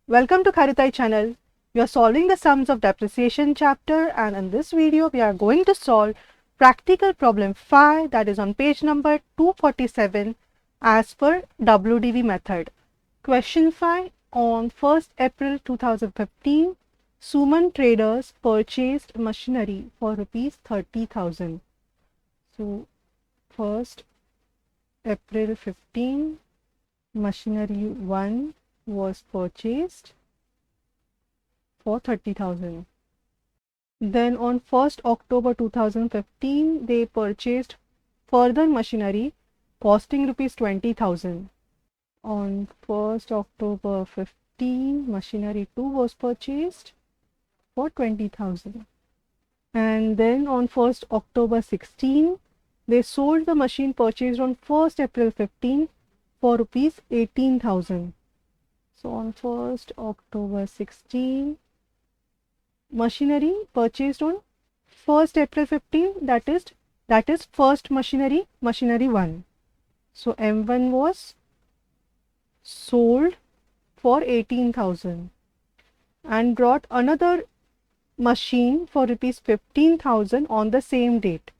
Welcome to Kharoo channel. We are solving the sums of depreciation chapter, and in this video we are going to solve practical problem 5, that is on page number 247 as per WDV method. Question 5. On 1st April 2015, Suman traders purchased machinery for rupees 30,000. So 1st April 15, machinery 1 was purchased for 30,000. Then on 1st October 2015, they purchased further machinery costing rupees 20,000. On 1st October 15, machinery 2 was purchased for 20,000. And then on 1st October 16, they sold the machine purchased on 1st April 15 for rupees 18,000. So on 1st October 16, machinery purchased on 1st April 15, that is first machinery 1. So M1 was sold for 18,000 and brought another machine for rupees 15,000 on the same date.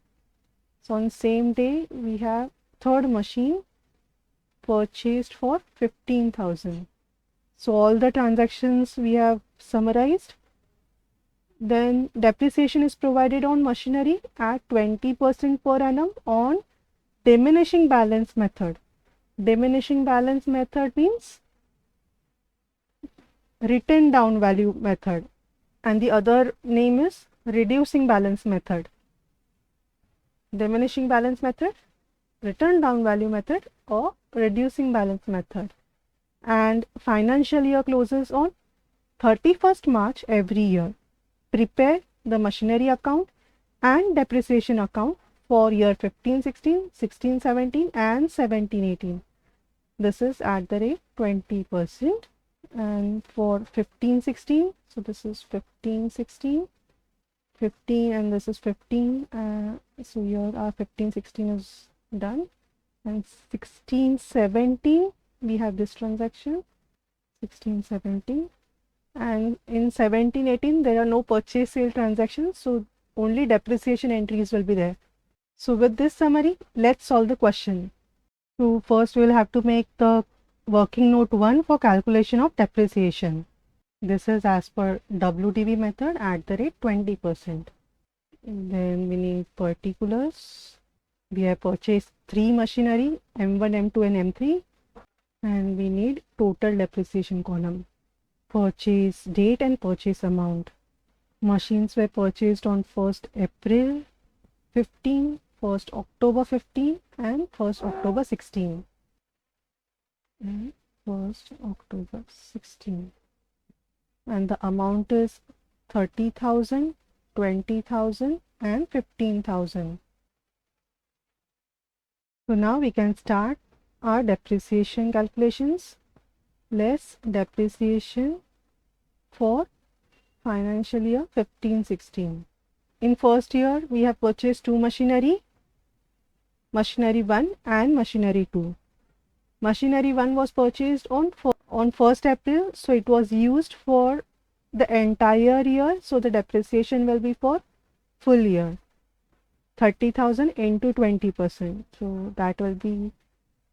So on same day we have third machine purchased for 15,000. So all the transactions we have summarized. Then depreciation is provided on machinery at 20% per annum on diminishing balance method. Diminishing balance method means written down value method, and the other name is reducing balance method. Diminishing balance method, written down value method, or reducing balance method. And financial year closes on 31st March every year. Prepare the machinery account and depreciation account for year 15-16, 16-17 and 17-18. This is at the rate 20%. And for 15-16, so this is 15-16, 15 and this is 15. So here our 15-16 is done. And 16-17, we have this transaction 16-17, and in 17-18 there are no purchase sale transactions, so only depreciation entries will be there. So with this summary, let's solve the question. So first we will have to make the working note 1 for calculation of depreciation. This is as per WDV method at the rate 20%. Then we need particulars. We have purchased 3 machinery, M1, M2 and M3. And we need total depreciation column, purchase date and purchase amount. Machines were purchased on 1st April 15, 1st October 15 and 1st October 16. And 1st October 16. And the amount is 30,000, 20,000 and 15,000. So now we can start our depreciation calculations. Less depreciation for financial year 15-16. In first year we have purchased 2 machinery, machinery 1 and machinery 2. Machinery 1 was purchased on 1st April, so it was used for the entire year, so the depreciation will be for full year. 30,000 into 20%, so that will be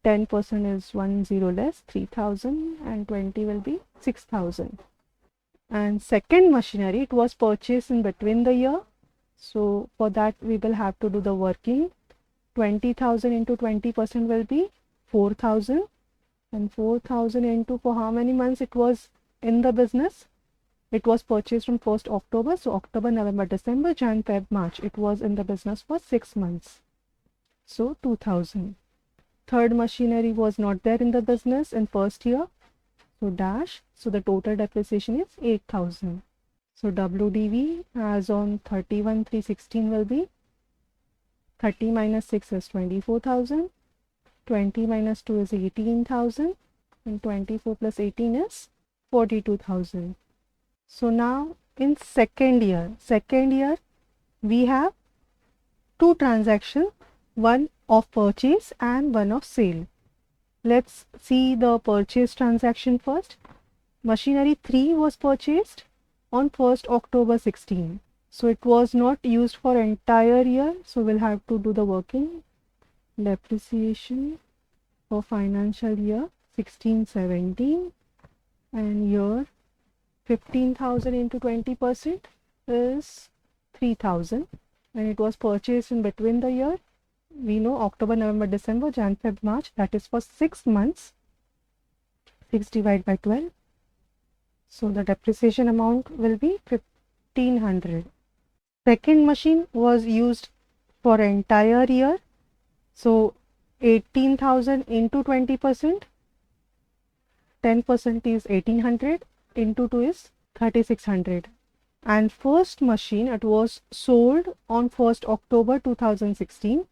10% is 10 less, 3,000, and 20 will be 6,000. And second machinery, it was purchased in between the year, so for that we will have to do the working. 20,000 into 20% will be 4,000, and 4,000 into for how many months it was in the business? It was purchased from 1st October, so October, November, December, Jan, Feb, March. It was in the business for 6 months, so 2,000. Third machinery was not there in the business in first year, so dash, so the total depreciation is 8,000. So WDV as on 31/3/16 will be 30 minus 6 is 24,000, 20 minus 2 is 18,000, and 24 plus 18 is 42,000. So now in second year we have 2 transactions, one of purchase and one of sale. Let's see the purchase transaction first. Machinery 3 was purchased on 1st October 16. So it was not used for entire year. So we'll have to do the working. Depreciation for financial year 16-17, and year 15,000 into 20% is 3,000, and it was purchased in between the year. We know October, November, December, Jan, Feb, March, that is for 6 months. 6 divided by 12. So the depreciation amount will be 1,500. Second machine was used for entire year. So 18,000 into 20%. 10% is 1,800 into 2 is 3,600. And first machine, it was sold on 1st October 2016.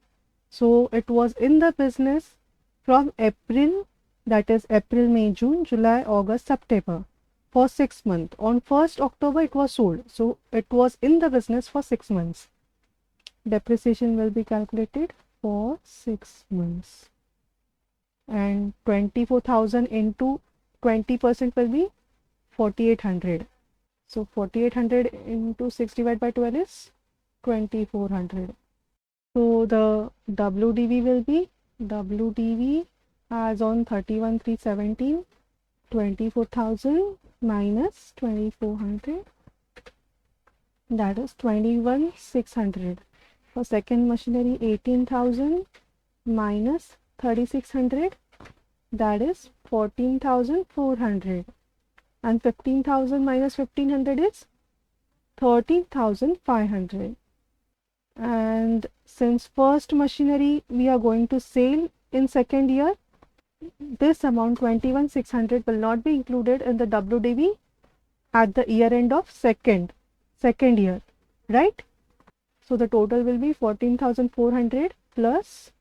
So it was in the business from April, that is April, May, June, July, August, September, for 6 months. On 1st October it was sold. So it was in the business for 6 months. Depreciation will be calculated for 6 months. And 24,000 into 20% will be 4,800. So 4,800 into 6 divided by 12 is 2,400. So the WDV will be WDV as on 31/3/17, 24,000 minus 2,400, that is 21,600. For second machinery, 18,000 minus 3,600, that is 14,400, and 15,000 minus 1,500 is 13,500. And since first machinery we are going to sell in second year, this amount 21,600 will not be included in the WDV at the year end of second year, right? So the total will be 14,400 plus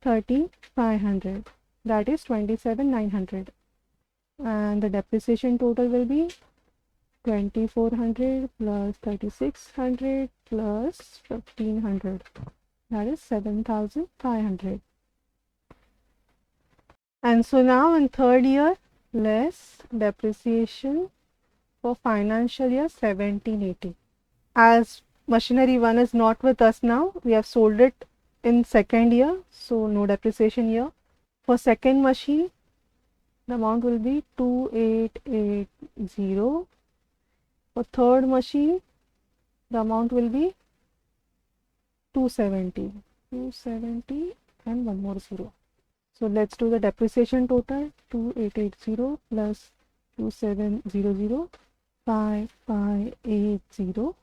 13,500, that is 27,900. And the depreciation total will be 2,400 plus 3,600 plus 1,500, that is 7,500. And so now in third year, less depreciation for financial year 17-18. As machinery 1 is not with us now, we have sold it in second year, so no depreciation here. For second machine, the amount will be 2,880. For third machine, the amount will be 270 and one more 0. So let's do the depreciation total. 2,880 plus 2,700, 5,580,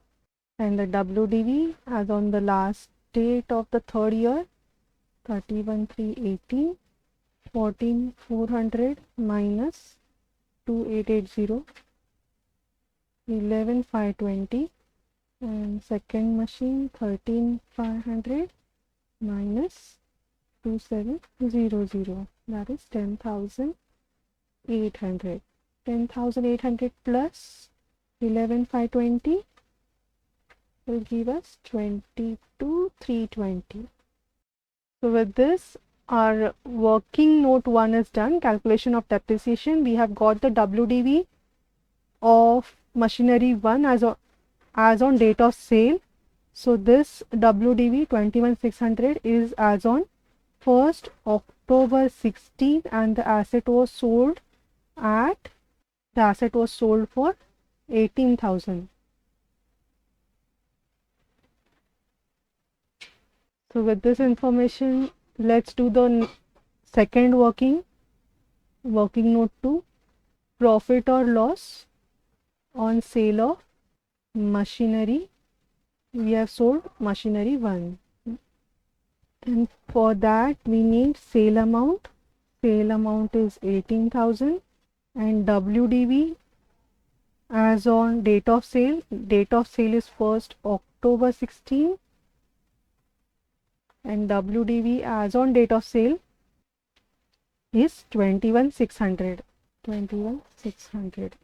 and the WDV as on the last date of the third year, 31/3/18, 14,400 minus 2,880, 11,520, and second machine 13,500 minus 2,700, that is 10,800. 10,800 plus 11,520 will give us 22,320. So with this, our working note 1 is done. Calculation of depreciation. We have got the WDV of machinery 1 as on date of sale. So this WDV 21,600 is as on 1st October 16, and the asset was sold for 18,000. So with this information, let's do the second working note 2, profit or loss on sale of machinery. We have sold machinery 1, and for that we need sale amount. Sale amount is 18,000, and WDV as on date of sale. Date of sale is 1st October 16, and WDV as on date of sale is 21,600. 21,600.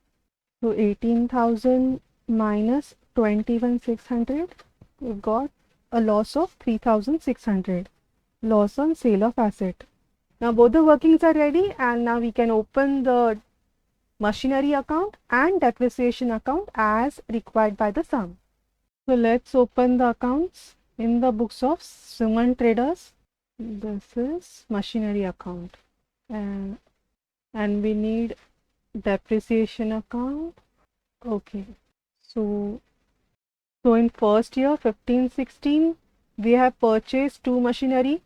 So 18,000 minus 21,600, we've got a loss of 3,600. Loss on sale of asset. Now both the workings are ready, and now we can open the machinery account and depreciation account as required by the sum. So let's open the accounts in the books of Suman Traders. This is machinery account, and we need depreciation account. Okay, so in first year 15-16 we have purchased two machinery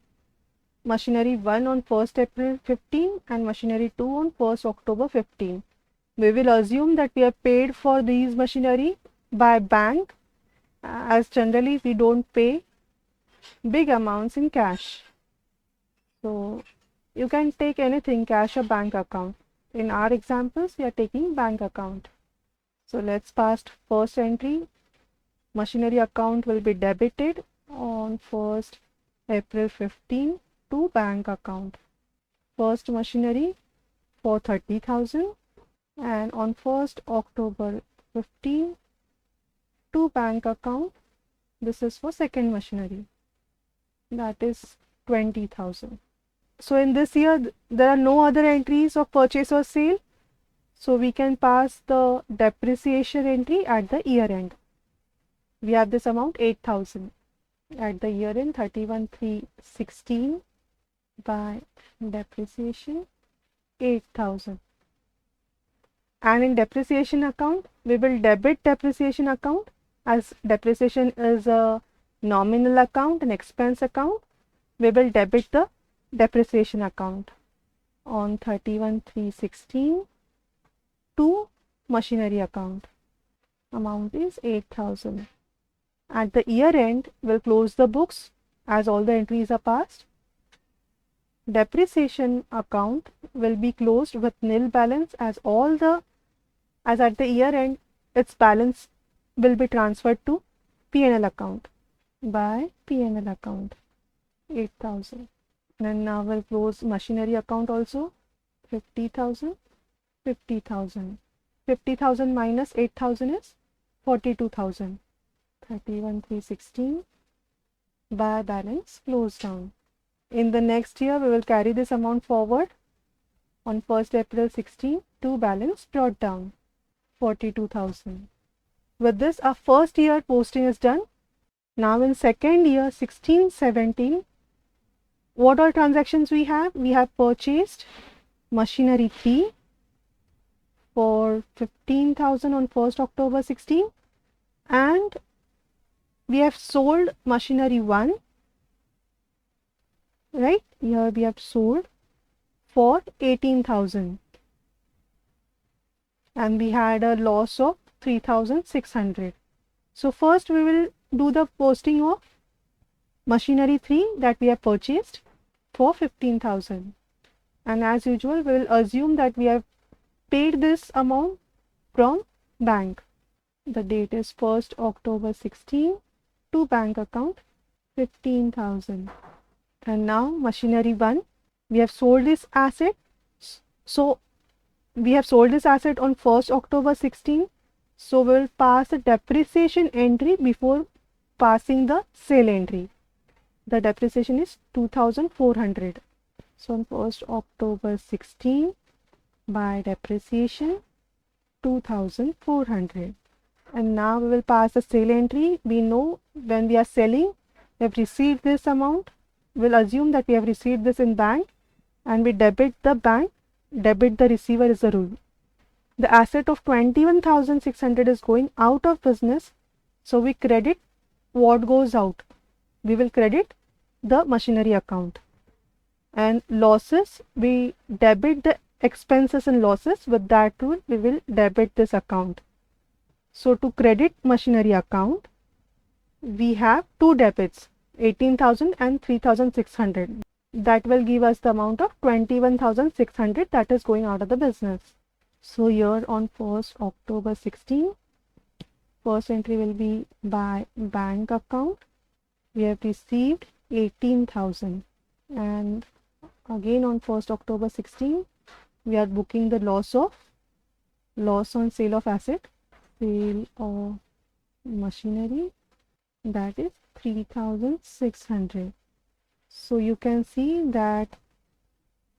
1 on 1st April 15 and machinery 2 on 1st October 15. We will assume that we have paid for these machinery by bank, as generally we don't pay big amounts in cash. So you can take anything, cash or bank account. In our examples we are taking bank account. So let's pass first entry. Machinery account will be debited on 1st April 15 to bank account. First machinery for 30,000 and on 1st October 15 to bank account, this is for second machinery, that is 20,000. So in this year there are no other entries of purchase or sale, so we can pass the depreciation entry at the year end. We have this amount 8,000 at the year end 31/3/16 by depreciation 8,000. And in depreciation account we will debit depreciation account, as depreciation is a nominal account, an expense account. We will debit the depreciation account on 31/3/16 to machinery account. Amount is 8,000. At the year end we'll close the books as all the entries are passed. Depreciation account will be closed with nil balance, as at the year end its balance will be transferred to P&L account by P&L account 8,000. Then now we'll close machinery account also 50,000, 50,000. 50,000 minus 8,000 is 42,000. 31/3/16 by balance closed down. In the next year we will carry this amount forward on 1st April 16 to balance brought down 42,000. With this our first year posting is done. Now in second year 16-17, what all transactions we have? We have purchased machinery 3 for 15,000 on 1st October 16 and we have sold machinery 1, right? Here we have sold for 18,000 and we had a loss of 3,600. So first we will do the posting of machinery 3 that we have purchased for 15,000, and as usual we will assume that we have paid this amount from bank. The date is 1st October 16 to bank account 15,000. And now machinery 1, we have sold this asset. So we have sold this asset on 1st October 16. So we will pass the depreciation entry before passing the sale entry. The depreciation is 2,400. So on 1st October 16 by depreciation 2,400. And now we will pass the sale entry. We know when we are selling we have received this amount. We'll assume that we have received this in bank and we debit the bank, debit the receiver is the rule. The asset of 21,600 is going out of business, so we credit what goes out. We will credit the machinery account, and losses we debit the expenses and losses. With that rule we will debit this account. So to credit machinery account we have two debits, 18,000 and 3,600. That will give us the amount of 21,600 that is going out of the business. So here on 1st October 16, first entry will be by bank account. We have received 18,000 and again on 1st October 16 we are booking the loss on sale of asset, sale of machinery, that is 3,600. So you can see that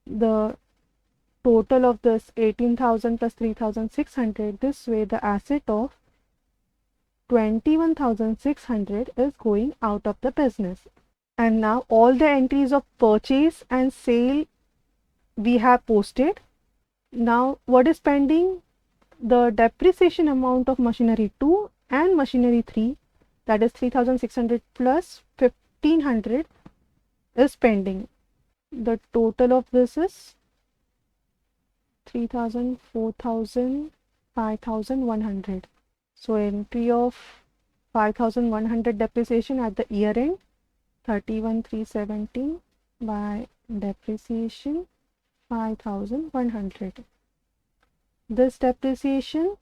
the total of this 18,000 plus 3,600. This way the asset of 21,600 is going out of the business. And now all the entries of purchase and sale we have posted. Now what is pending? The depreciation amount of machinery 2 and machinery 3, that is 3,600 plus 1,500 is pending. The total of this is 3,000, 4,000, 5,100. So entry of 5,100 depreciation at the year end, 31,370 by depreciation 5,100. This depreciation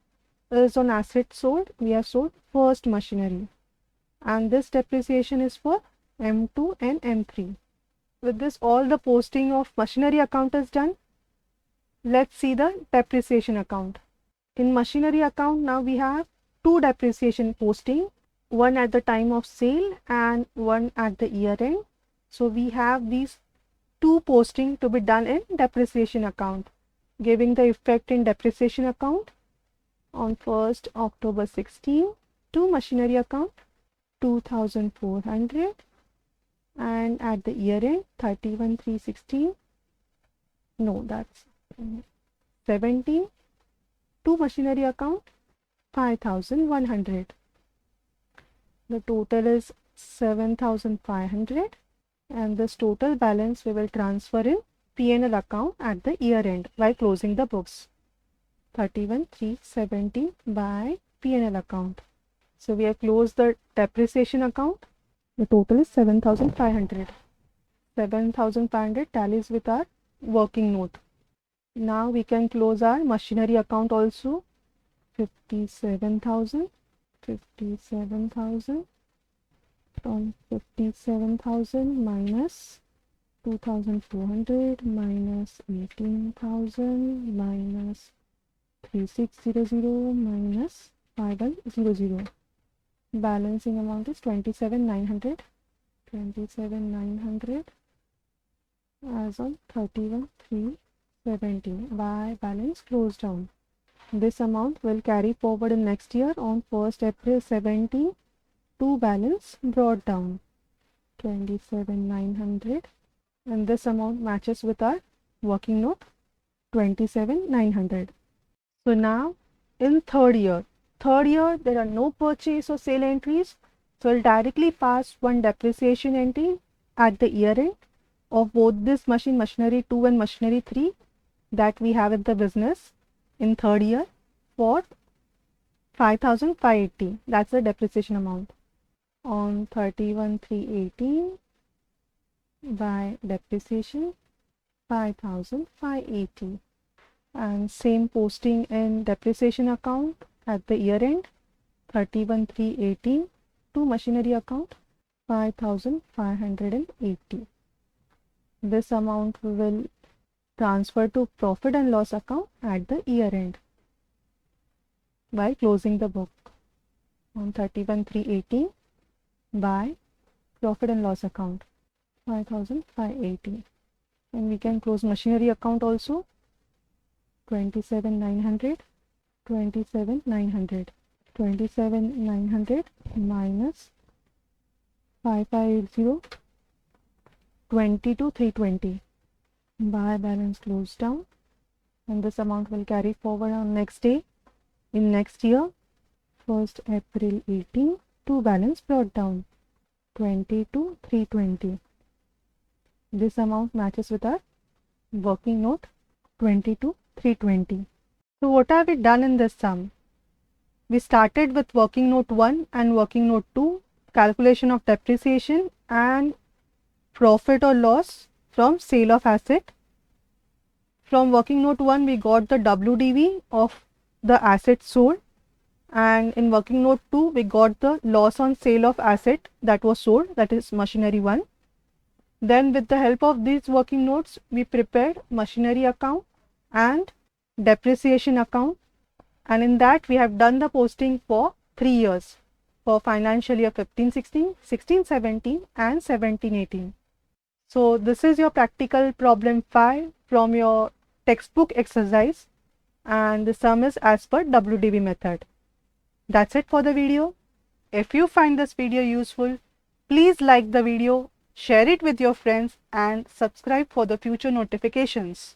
is on asset sold. We have sold first machinery, and this depreciation is for M2 and M3. With this, all the posting of machinery account is done. Let's see the depreciation account. In machinery account, now we have two depreciation posting, one at the time of sale and one at the year end. So we have these two posting to be done in depreciation account, giving the effect in depreciation account on 1st October 16 to machinery account 2,400, and at the year end 31,316, no, that's 17 to machinery account 5,100. The total is 7,500, and this total balance we will transfer in P&L account at the year end by closing the books. 31,370 by P&L account. So we have closed the depreciation account. The total is 7,500. 7,500 tallies with our working note. Now we can close our machinery account also. 57,000. 57,000. From 57,000 minus 2,400 minus 18,000 minus 3,600 minus 5,100. Balancing amount is 27,900. 27,900 as on 31,370 by balance closed down. This amount will carry forward in next year on 1st April 17 to balance brought down. 27,900, and this amount matches with our working note 27,900. So now in third year there are no purchase or sale entries, so we'll directly pass one depreciation entry at the year end of both this machinery 2 and machinery 3 that we have in the business in third year for 5,580. That's the depreciation amount on 31,318 by depreciation 5,580, and same posting in depreciation account at the year end 31,318 to machinery account 5,580. This amount will transfer to profit and loss account at the year end by closing the book on 31,318 by profit and loss account 5,580, and we can close machinery account also 27,900. 27,900. 27,900 minus 5,580, 22,320 by balance closed down, and this amount will carry forward on next day in next year 1st April 18 to balance brought down 22,320. This amount matches with our working note 22,320. So what have we done in this sum? We started with working note 1 and working note 2, calculation of depreciation and profit or loss from sale of asset. From working note 1 we got the WDV of the asset sold, and in working note 2 we got the loss on sale of asset that was sold, that is machinery 1. Then with the help of these working notes we prepared machinery account and depreciation account, and in that we have done the posting for 3 years for financial year 15-16, 16-17 and 17-18. So this is your practical problem 5 from your textbook exercise and the sum is as per WDV method. That's it for the video. If you find this video useful, please like the video, share it with your friends and subscribe for the future notifications.